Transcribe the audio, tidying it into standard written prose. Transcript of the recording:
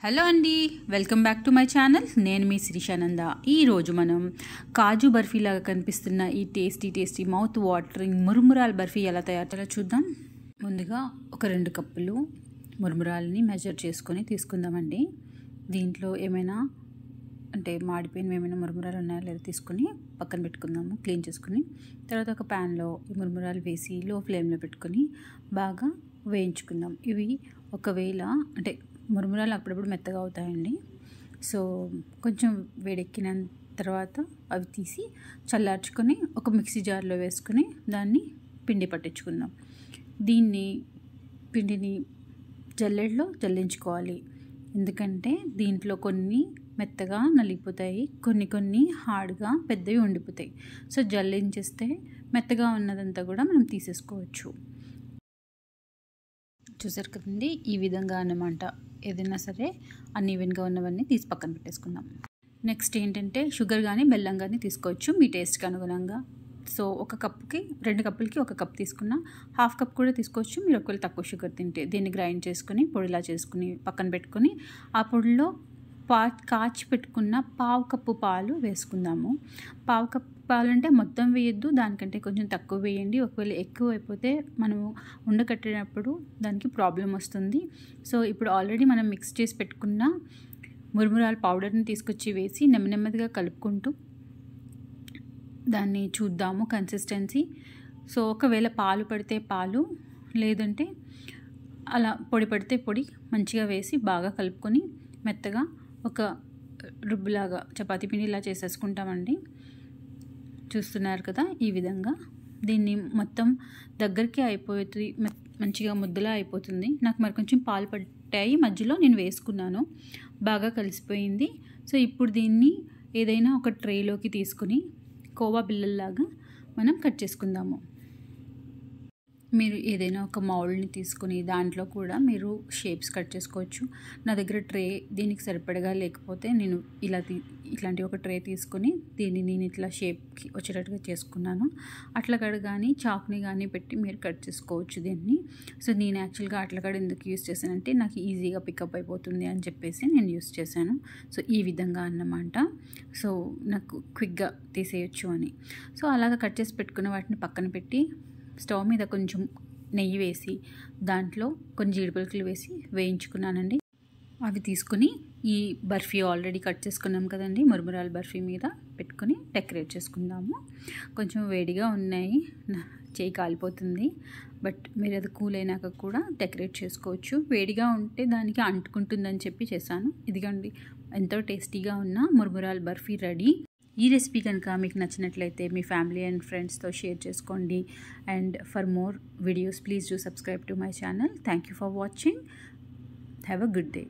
Hello అండి, welcome back to my channel. నేను మీ శిరీషానంద. ఈరోజు మనం కాజు బర్ఫీ లాగా కనిపిస్తున్న ఈ టేస్టీ మౌత్ వాటరింగ్ మురుమురాల బర్ఫీ ఎలా తయారు చేయాలో చూద్దాం. ముందుగా ఒక 2 కప్పులు మురుమురాలని మెజర్ చేసుకొని తీసుకుందామండి. దీంట్లో ఏమైనా మాడిపోయినవి ఏమైనా మురుమురాలు ఉన్నాయో లేదో తీసుకొని పక్కన పెట్టుకుందాము. క్లీన్ చేసుకుని తర్వాత ఒక ప్యాన్లో ఈ మురుమురాలు వేసి లో ఫ్లేమ్లో పెట్టుకొని బాగా వేయించుకుందాం. ఇవి ఒకవేళ మురుమురాలు అప్పుడప్పుడు మెత్తగా అవుతాయండి. సో కొంచెం వేడెక్కిన తర్వాత అవి తీసి చల్లార్చుకొని ఒక మిక్సీ జార్లో వేసుకొని దాన్ని పిండి పట్టించుకుందాం. పిండిని జల్లెడలో జల్లించుకోవాలి. ఎందుకంటే దీంట్లో కొన్ని మెత్తగా నలిగిపోతాయి, కొన్ని హార్డ్గా పెద్దవి ఉండిపోతాయి. సో జల్లించేస్తే మెత్తగా ఉన్నదంతా కూడా మనం తీసేసుకోవచ్చు. చూసారు కదండి, ఈ విధంగా అన్నమాట. ఏదైనా సరే అన్ఈవెన్గా ఉన్నవన్నీ తీసి పక్కన పెట్టేసుకుందాం. నెక్స్ట్ ఏంటంటే షుగర్ కానీ బెల్లం కానీ తీసుకోవచ్చు మీ టేస్ట్కి అనుగుణంగా. సో 1 కప్పుకి 2 కప్పులకి 1 కప్ తీసుకున్న, హాఫ్ కప్ కూడా తీసుకోవచ్చు మీరు ఒకవేళ తక్కువ షుగర్ తింటే. దీన్ని గ్రైండ్ చేసుకుని పొడిలా చేసుకుని పక్కన పెట్టుకొని ఆ పొడిలో కాచి పెట్టుకున్న 1/2 కప్పు పాలు వేసుకుందాము. 1/2 కప్పు పాలు అంటే మొత్తం వేయద్దు, దానికంటే కొంచెం తక్కువ వేయండి. ఒకవేళ ఎక్కువ అయిపోతే మనము ఉండకట్టినప్పుడు దానికి ప్రాబ్లం వస్తుంది. సో ఇప్పుడు ఆల్రెడీ మనం మిక్స్ చేసి పెట్టుకున్న మురుమురాల పౌడర్ని తీసుకొచ్చి వేసి నెమ్మదిగా కలుపుకుంటూ దాన్ని చూద్దాము కన్సిస్టెన్సీ. సో ఒకవేళ పాలు పడితే పాలు, లేదంటే అలా పొడి పడితే పొడి మంచిగా వేసి బాగా కలుపుకొని మెత్తగా ఒక రుబ్బులాగా చపాతీ పిండిలా చేసేసుకుంటామండి. చూస్తున్నారు కదా, ఈ విధంగా దీన్ని మొత్తం దగ్గరికి అయిపోతుంది, మంచిగా ముద్దలా అయిపోతుంది. నాకు మరి కొంచెం పాలు పట్టాయి, మధ్యలో నేను వేసుకున్నాను, బాగా కలిసిపోయింది. సో ఇప్పుడు దీన్ని ఏదైనా ఒక ట్రేలోకి తీసుకుని కోవా బిళ్ళల్లాగా మనం కట్ చేసుకుందాము. మీరు ఏదైనా ఒక మౌల్డ్ని తీసుకుని దాంట్లో కూడా మీరు షేప్స్ కట్ చేసుకోవచ్చు. నా దగ్గర ట్రే దీనికి సరిపడగా లేకపోతే నేను ఇట్లాంటి ఒక ట్రే తీసుకొని దీన్ని నేను ఇట్లా షేప్కి వచ్చేటట్టుగా చేసుకున్నాను. అట్లకాడ కానీ చాకుని కానీ పెట్టి మీరు కట్ చేసుకోవచ్చు దీన్ని. సో నేను యాక్చువల్గా అట్లకాడ ఎందుకు యూస్ చేశానంటే నాకు ఈజీగా పికప్ అయిపోతుంది అని చెప్పేసి నేను యూస్ చేశాను. సో ఈ విధంగా అన్నమాట. సో నాకు క్విక్గా తీసేయచ్చు అని. సో అలాగ కట్ చేసి పెట్టుకున్న వాటిని పక్కన పెట్టి స్టవ్ మీద కొంచెం నెయ్యి వేసి దాంట్లో కొన్ని జీడిపలుకులు వేసి వేయించుకున్నానండి. అవి తీసుకుని ఈ బర్ఫీ ఆల్రెడీ కట్ చేసుకున్నాం కదండి, మురుమురాల బర్ఫీ మీద పెట్టుకొని డెకరేట్ చేసుకుందాము. కొంచెం వేడిగా ఉన్నాయి, చేయి కాలిపోతుంది, బట్ మీరు అది కూల్ అయినాక కూడా డెకరేట్ చేసుకోవచ్చు. వేడిగా ఉంటే దానికి అంటుకుంటుందని చెప్పి చేశాను. ఇదిగోండి, ఎంతో టేస్టీగా ఉన్న మురుమురాల బర్ఫీ రెడీ. ఈ రెసిపీ కనుక మీకు నచ్చినట్లయితే మీ ఫ్యామిలీ అండ్ ఫ్రెండ్స్తో షేర్ చేసుకోండి. And for more videos please do subscribe to my channel. Thank you for watching. Have a good day.